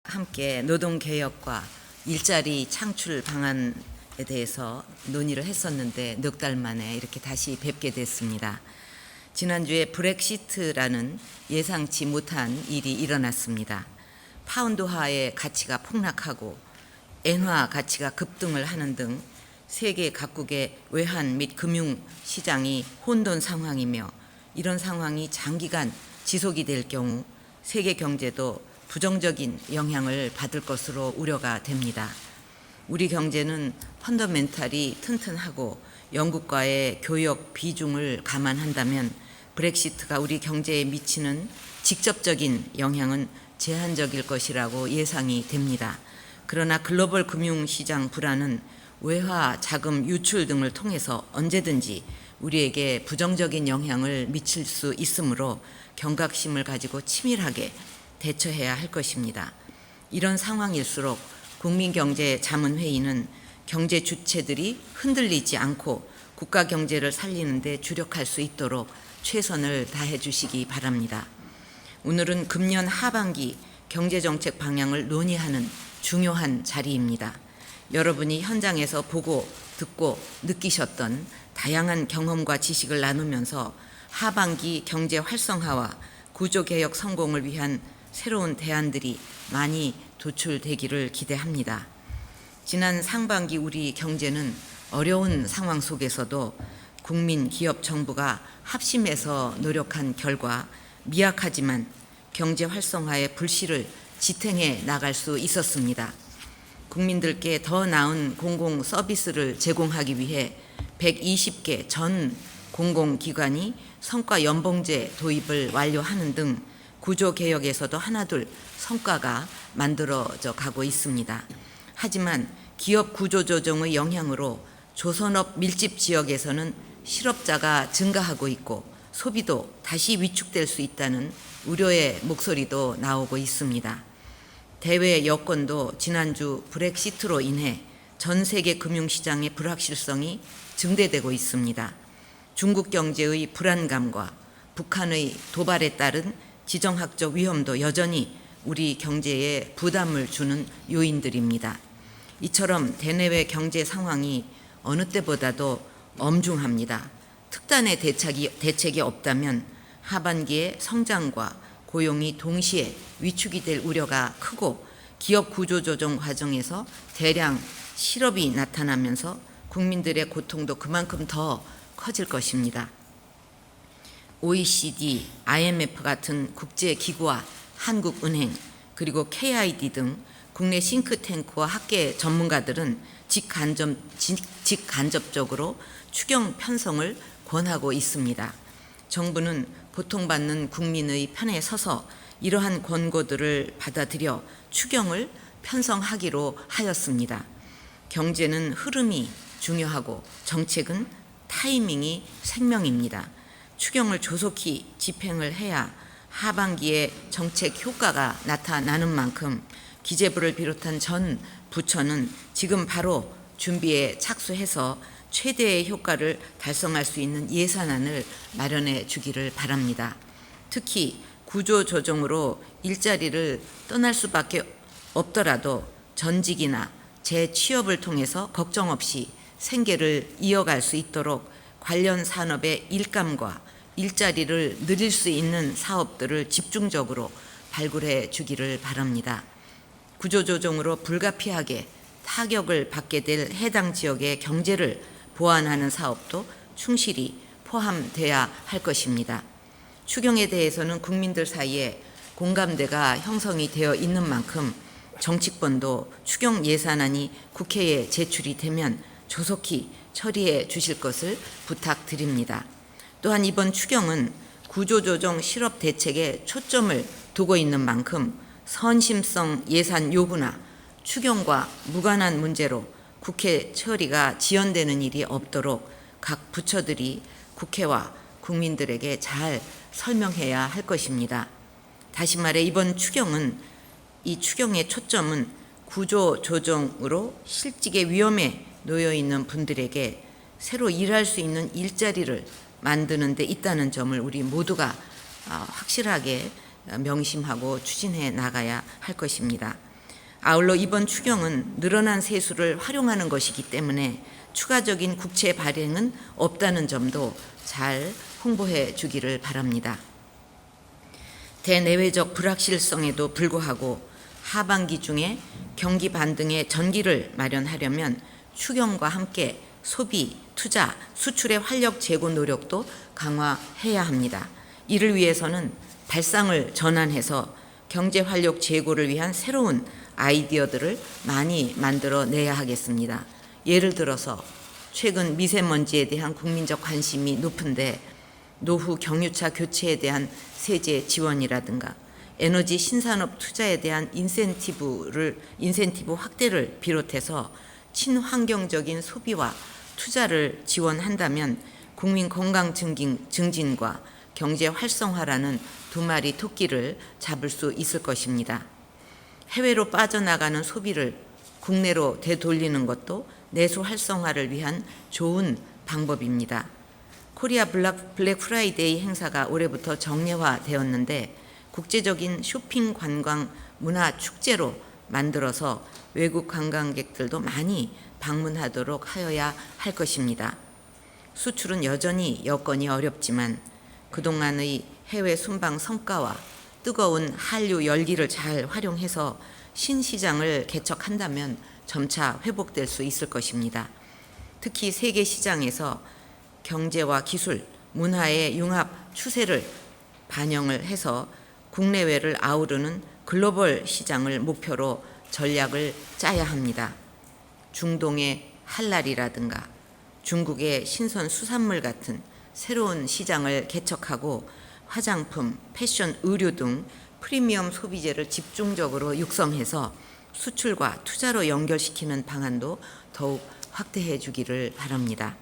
함께 노동개혁과 일자리 창출 방안에 대해서 논의를 했었는데 넉 달 만에 이렇게 다시 뵙게 됐습니다. 지난주에 브렉시트라는 예상치 못한 일이 일어났습니다. 파운드화의 가치가 폭락하고 엔화 가치가 급등을 하는 등 세계 각국의 외환 및 금융 시장이 혼돈 상황이며, 이런 상황이 장기간 지속이 될 경우 세계 경제도 부정적인 영향을 받을 것으로 우려가 됩니다. 우리 경제는 펀더멘탈이 튼튼하고 영국과의 교역 비중을 감안한다면 브렉시트가 우리 경제에 미치는 직접적인 영향은 제한적일 것이라고 예상이 됩니다. 그러나 글로벌 금융시장 불안은 외화 자금 유출 등을 통해서 언제든지 우리에게 부정적인 영향을 미칠 수 있으므로 경각심을 가지고 치밀하게 대처해야 할 것입니다. 이런 상황일수록 국민경제자문회의는 경제 주체들이 흔들리지 않고 국가 경제를 살리는 데 주력할 수 있도록 최선을 다해 주시기 바랍니다. 오늘은 금년 하반기 경제정책 방향을 논의하는 중요한 자리입니다. 여러분이 현장에서 보고 듣고 느끼셨던 다양한 경험과 지식을 나누면서 하반기 경제 활성화와 구조개혁 성공을 위한 새로운 대안들이 많이 도출되기를 기대합니다. 지난 상반기 우리 경제는 어려운 상황 속에서도 국민, 기업, 정부가 합심해서 노력한 결과 미약하지만 경제 활성화의 불씨를 지탱해 나갈 수 있었습니다. 국민들께 더 나은 공공 서비스를 제공하기 위해 120개 전 공공기관이 성과 연봉제 도입을 완료하는 등 구조개혁에서도 하나둘 성과가 만들어져 가고 있습니다. 하지만 기업 구조조정의 영향으로 조선업 밀집 지역에서는 실업자가 증가하고 있고 소비도 다시 위축될 수 있다는 우려의 목소리도 나오고 있습니다. 대외 여건도 지난주 브렉시트로 인해 전 세계 금융시장의 불확실성이 증대되고 있습니다. 중국 경제의 불안감과 북한의 도발에 따른 지정학적 위험도 여전히 우리 경제에 부담을 주는 요인들입니다. 이처럼 대내외 경제 상황이 어느 때보다도 엄중합니다. 특단의 대책이 없다면 하반기에 성장과 고용이 동시에 위축이 될 우려가 크고 기업 구조조정 과정에서 대량 실업이 나타나면서 국민들의 고통도 그만큼 더 커질 것입니다. OECD, IMF 같은 국제기구와 한국은행 그리고 KID 등 국내 싱크탱크와 학계 전문가들은 직간접적으로 추경 편성을 권하고 있습니다. 정부는 고통받는 국민의 편에 서서 이러한 권고들을 받아들여 추경을 편성하기로 하였습니다. 경제는 흐름이 중요하고 정책은 타이밍이 생명입니다. 추경을 조속히 집행을 해야 하반기에 정책 효과가 나타나는 만큼 기재부를 비롯한 전 부처는 지금 바로 준비에 착수해서 최대의 효과를 달성할 수 있는 예산안을 마련해 주기를 바랍니다. 특히 구조조정으로 일자리를 떠날 수밖에 없더라도 전직이나 재취업을 통해서 걱정 없이 생계를 이어갈 수 있도록 관련 산업의 일감과 일자리를 늘릴 수 있는 사업들을 집중적으로 발굴해 주기를 바랍니다. 구조조정으로 불가피하게 타격을 받게 될 해당 지역의 경제를 보완하는 사업도 충실히 포함돼야 할 것입니다. 추경에 대해서는 국민들 사이에 공감대가 형성이 되어 있는 만큼 정치권도 추경 예산안이 국회에 제출이 되면 조속히 처리해 주실 것을 부탁드립니다. 또한 이번 추경은 구조조정 실업 대책에 초점을 두고 있는 만큼 선심성 예산 요구나 추경과 무관한 문제로 국회 처리가 지연되는 일이 없도록 각 부처들이 국회와 국민들에게 잘 설명해야 할 것입니다. 다시 말해 이번 추경은 이 추경의 초점은 구조조정으로 실직의 위험에 놓여 있는 분들에게 새로 일할 수 있는 일자리를 만드는 데 있다는 점을 우리 모두가 확실하게 명심하고 추진해 나가야 할 것입니다. 아울러 이번 추경은 늘어난 세수를 활용하는 것이기 때문에 추가적인 국채 발행은 없다는 점도 잘 홍보해 주기를 바랍니다. 대내외적 불확실성에도 불구하고 하반기 중에 경기 반등의 전기를 마련하려면 추경과 함께 소비, 투자, 수출의 활력 제고 노력도 강화해야 합니다. 이를 위해서는 발상을 전환해서 경제 활력 제고를 위한 새로운 아이디어들을 많이 만들어내야 하겠습니다. 예를 들어서 최근 미세먼지에 대한 국민적 관심이 높은데 노후 경유차 교체에 대한 세제 지원이라든가 에너지 신산업 투자에 대한 인센티브 확대를 비롯해서 친환경적인 소비와 투자를 지원한다면 국민 건강 증진과 경제 활성화라는 두 마리 토끼를 잡을 수 있을 것입니다. 해외로 빠져나가는 소비를 국내로 되돌리는 것도 내수 활성화를 위한 좋은 방법입니다. 코리아 블랙 프라이데이 행사가 올해부터 정례화되었는데 국제적인 쇼핑 관광 문화 축제로 만들어서 외국 관광객들도 많이 방문하도록 하여야 할 것입니다. 수출은 여전히 여건이 어렵지만 그동안의 해외 순방 성과와 뜨거운 한류 열기를 잘 활용해서 신시장을 개척한다면 점차 회복될 수 있을 것입니다. 특히 세계 시장에서 경제와 기술, 문화의 융합 추세를 반영을 해서 국내외를 아우르는 글로벌 시장을 목표로 전략을 짜야 합니다. 중동의 할랄이라든가 중국의 신선 수산물 같은 새로운 시장을 개척하고 화장품, 패션, 의류 등 프리미엄 소비재를 집중적으로 육성해서 수출과 투자로 연결시키는 방안도 더욱 확대해 주기를 바랍니다.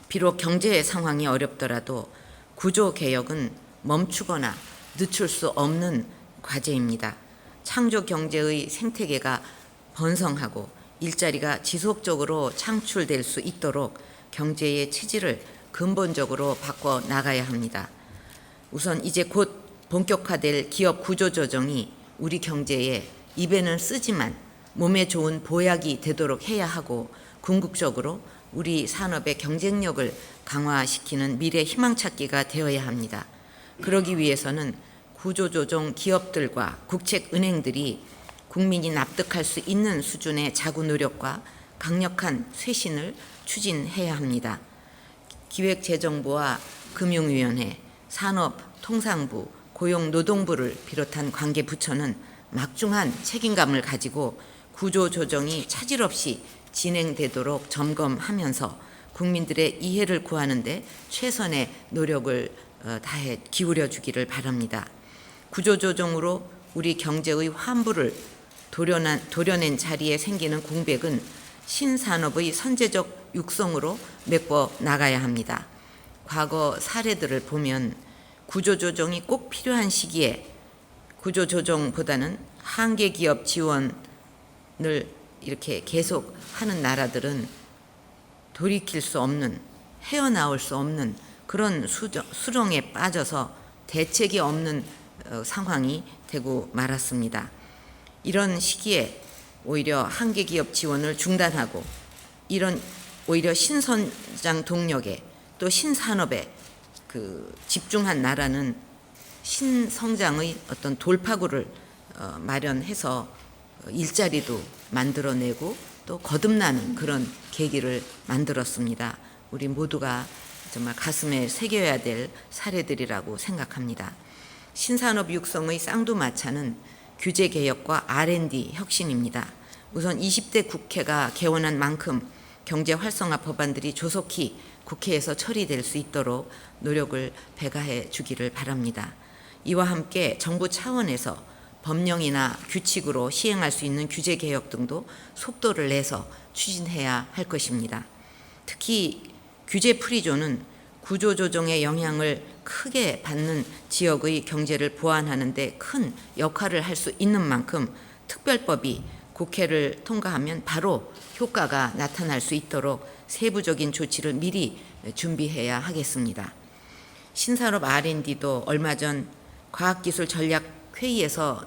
비록 경제 상황이 어렵더라도 구조 개혁은 멈추거나 늦출 수 없는 과제입니다. 창조 경제의 생태계가 번성하고 일자리가 지속적으로 창출될 수 있도록 경제의 체질을 근본적으로 바꿔 나가야 합니다. 우선 이제 곧 본격화될 기업 구조 조정이 우리 경제에 입에는 쓰지만 몸에 좋은 보약이 되도록 해야 하고 궁극적으로 우리 산업의 경쟁력을 강화시키는 미래 희망찾기가 되어야 합니다. 그러기 위해서는 구조조정 기업들과 국책은행들이 국민이 납득할 수 있는 수준의 자구 노력과 강력한 쇄신을 추진해야 합니다. 기획재정부와 금융위원회, 산업통상부, 고용노동부를 비롯한 관계부처는 막중한 책임감을 가지고 구조조정이 차질 없이 진행되도록 점검하면서 국민들의 이해를 구하는 데 최선의 노력을 다해 기울여 주기를 바랍니다. 구조조정으로 우리 경제의 환부를 도려낸 자리에 생기는 공백은 신산업의 선제적 육성으로 메꿔 나가야 합니다. 과거 사례들을 보면 구조조정이 꼭 필요한 시기에 구조조정보다는 한계 기업 지원을 이렇게 계속 하는 나라들은 돌이킬 수 없는, 헤어나올 수 없는 그런 수렁에 빠져서 대책이 없는 상황이 되고 말았습니다. 이런 시기에 오히려 한계 기업 지원을 중단하고 이런 오히려 신선장 동력에 또 신산업에 집중한 나라는 신성장의 어떤 돌파구를 마련해서 일자리도 만들어내고 또 거듭나는 그런 계기를 만들었습니다. 우리 모두가 정말 가슴에 새겨야 될 사례들이라고 생각합니다. 신산업 육성의 쌍두마차는 규제개혁과 R&D 혁신입니다. 우선 20대 국회가 개원한 만큼 경제 활성화 법안들이 조속히 국회에서 처리될 수 있도록 노력을 배가해 주기를 바랍니다. 이와 함께 정부 차원에서 법령이나 규칙으로 시행할 수 있는 규제 개혁 등도 속도를 내서 추진해야 할 것입니다. 특히 규제 프리존은 구조조정의 영향을 크게 받는 지역의 경제를 보완하는 데 큰 역할을 할 수 있는 만큼 특별법이 국회를 통과하면 바로 효과가 나타날 수 있도록 세부적인 조치를 미리 준비해야 하겠습니다. 신산업 R&D도 얼마 전 과학기술 전략회의에서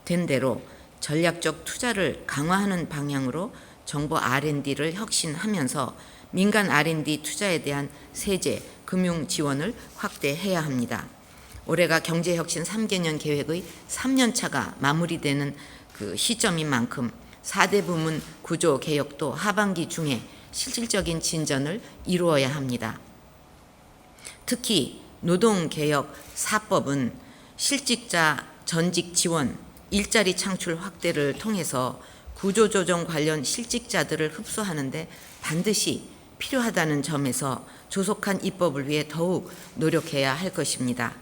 된 대로 전략적 투자를 강화하는 방향으로 정부 R&D를 혁신하면서 민간 R&D 투자에 대한 세제, 금융 지원을 확대해야 합니다. 올해가 경제혁신 3개년 계획의 3년차가 마무리되는 그 시점인 만큼 4대 부문 구조 개혁도 하반기 중에 실질적인 진전을 이루어야 합니다. 특히 노동개혁 4법은 실직자 전직 지원, 일자리 창출 확대를 통해서 구조조정 관련 실직자들을 흡수하는 데 반드시 필요하다는 점에서 조속한 입법을 위해 더욱 노력해야 할 것입니다.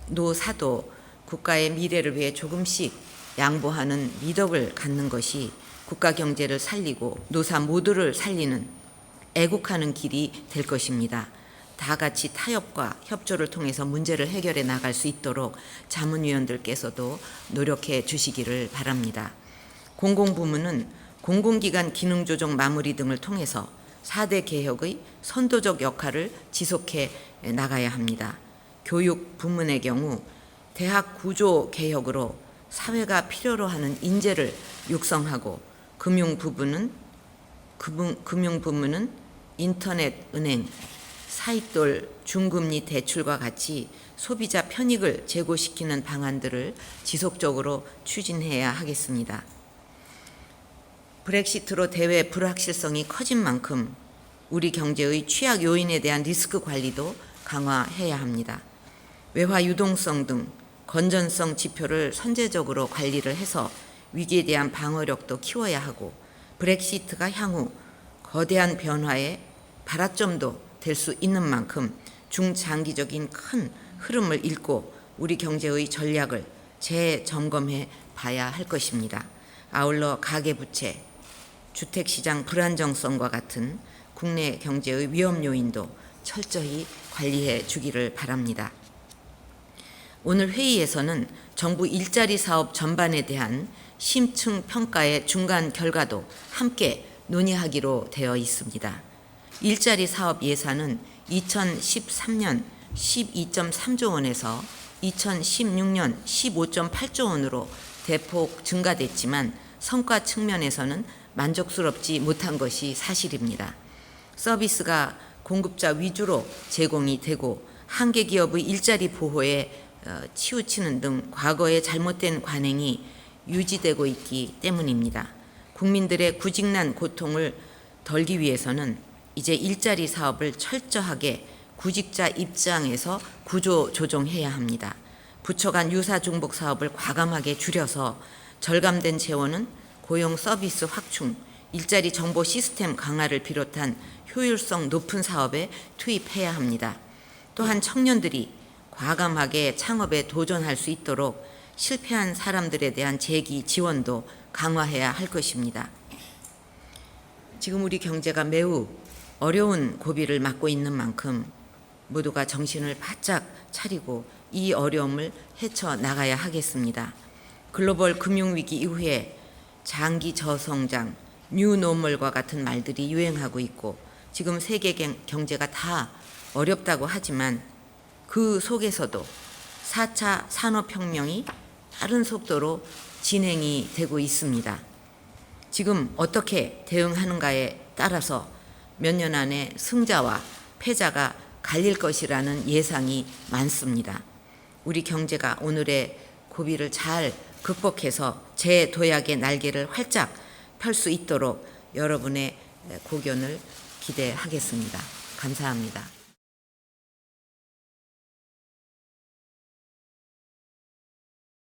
노사도 국가의 미래를 위해 조금씩 양보하는 미덕을 갖는 것이 국가 경제를 살리고 노사 모두를 살리는 애국하는 길이 될 것입니다. 다 같이 타협과 협조를 통해서 문제를 해결해 나갈 수 있도록 자문위원들께서도 노력해 주시기를 바랍니다. 공공부문은 공공기관 기능조정 마무리 등을 통해서 4대 개혁의 선도적 역할을 지속해 나가야 합니다. 교육 부문의 경우 대학 구조 개혁으로 사회가 필요로 하는 인재를 육성하고 금융 부문은 인터넷 은행, 사익돌 중금리 대출과 같이 소비자 편익을 제고시키는 방안들을 지속적으로 추진해야 하겠습니다. 브렉시트로 대외 불확실성이 커진 만큼 우리 경제의 취약 요인에 대한 리스크 관리도 강화해야 합니다. 외화 유동성 등 건전성 지표를 선제적으로 관리를 해서 위기에 대한 방어력도 키워야 하고 브렉시트가 향후 거대한 변화의 발화점도 될 수 있는 만큼 중장기적인 큰 흐름을 읽고 우리 경제의 전략을 재점검해 봐야 할 것입니다. 아울러 가계부채, 주택시장 불안정성과 같은 국내 경제의 위험 요인도 철저히 관리해 주기를 바랍니다. 오늘 회의에서는 정부 일자리 사업 전반에 대한 심층 평가의 중간 결과도 함께 논의하기로 되어 있습니다. 일자리 사업 예산은 2013년 12.3조 원에서 2016년 15.8조 원으로 대폭 증가됐지만 성과 측면에서는 만족스럽지 못한 것이 사실입니다. 서비스가 공급자 위주로 제공이 되고 한계 기업의 일자리 보호에 치우치는 등 과거의 잘못된 관행이 유지되고 있기 때문입니다. 국민들의 구직난 고통을 덜기 위해서는 이제 일자리 사업을 철저하게 구직자 입장에서 구조 조정해야 합니다. 부처 간 유사 중복 사업을 과감하게 줄여서 절감된 재원은 고용 서비스 확충, 일자리 정보 시스템 강화를 비롯한 효율성 높은 사업에 투입해야 합니다. 또한 청년들이 과감하게 창업에 도전할 수 있도록 실패한 사람들에 대한 재기 지원도 강화해야 할 것입니다. 지금 우리 경제가 매우 어려운 고비를 맞고 있는 만큼 모두가 정신을 바짝 차리고 이 어려움을 헤쳐나가야 하겠습니다. 글로벌 금융위기 이후에 장기 저성장, 뉴노멀과 같은 말들이 유행하고 있고 지금 세계 경제가 다 어렵다고 하지만 그 속에서도 4차 산업혁명이 빠른 속도로 진행이 되고 있습니다. 지금 어떻게 대응하는가에 따라서 몇 년 안에 승자와 패자가 갈릴 것이라는 예상이 많습니다. 우리 경제가 오늘의 고비를 잘 극복해서 재도약의 날개를 활짝 펼 수 있도록 여러분의 고견을 기대하겠습니다. 감사합니다.